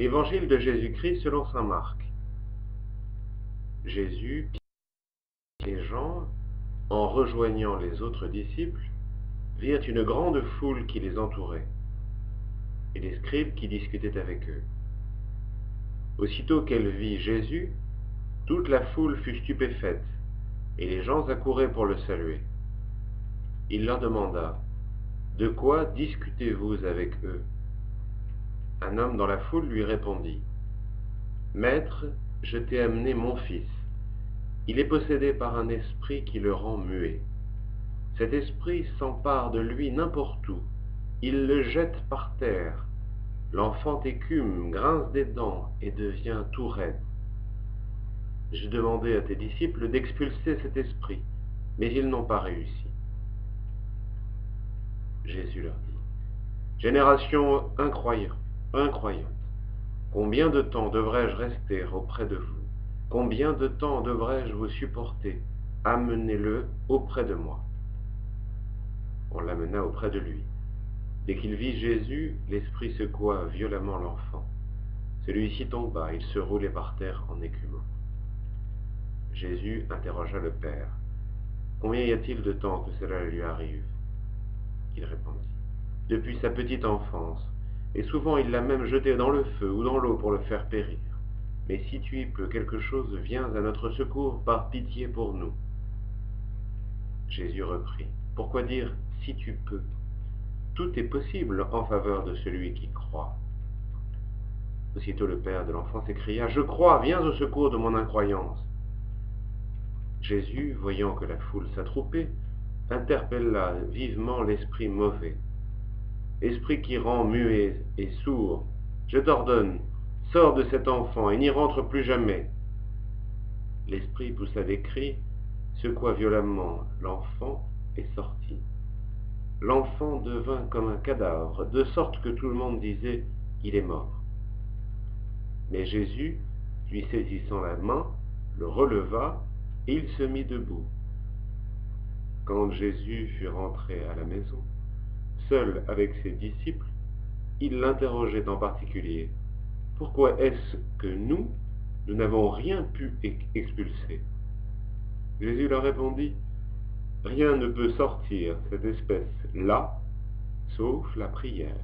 Évangile de Jésus-Christ selon saint Marc. Jésus, les gens, en rejoignant les autres disciples, virent une grande foule qui les entourait, et les scribes qui discutaient avec eux. Aussitôt qu'elle vit Jésus, toute la foule fut stupéfaite, et les gens accouraient pour le saluer. Il leur demanda: « De quoi discutez-vous avec eux ?» Un homme dans la foule lui répondit: « Maître, je t'ai amené mon fils. Il est possédé par un esprit qui le rend muet. Cet esprit s'empare de lui n'importe où. Il le jette par terre. L'enfant écume, grince des dents et devient tout raide. J'ai demandé à tes disciples d'expulser cet esprit, mais ils n'ont pas réussi. » Jésus leur dit: « Génération incroyante, combien de temps devrais-je rester auprès de vous? Combien de temps devrais-je vous supporter? Amenez-le auprès de moi. » On l'amena auprès de lui. Dès qu'il vit Jésus, l'esprit secoua violemment l'enfant. Celui-ci tomba, il se roulait par terre en écumant. Jésus interrogea le père: « Combien y a-t-il de temps que cela lui arrive ?» Il répondit: « Depuis sa petite enfance, et souvent il l'a même jeté dans le feu ou dans l'eau pour le faire périr. Mais si tu y peux quelque chose, viens à notre secours par pitié pour nous. » Jésus reprit: « Pourquoi dire « si tu peux » ? Tout est possible en faveur de celui qui croit. » Aussitôt le père de l'enfant s'écria: « Je crois, viens au secours de mon incroyance. » Jésus, voyant que la foule s'attroupait, interpella vivement l'esprit mauvais. « Esprit qui rend muet et sourd, je t'ordonne, sors de cet enfant et n'y rentre plus jamais. » L'esprit poussa des cris, secoua violemment l'enfant et sortit. L'enfant devint comme un cadavre, de sorte que tout le monde disait: « Il est mort. » Mais Jésus, lui saisissant la main, le releva, et il se mit debout. Quand Jésus fut rentré à la maison, seul avec ses disciples, il l'interrogeait en particulier: « Pourquoi est-ce que nous n'avons rien pu expulser ?» Jésus leur répondit: « Rien ne peut sortir cette espèce-là, sauf la prière. »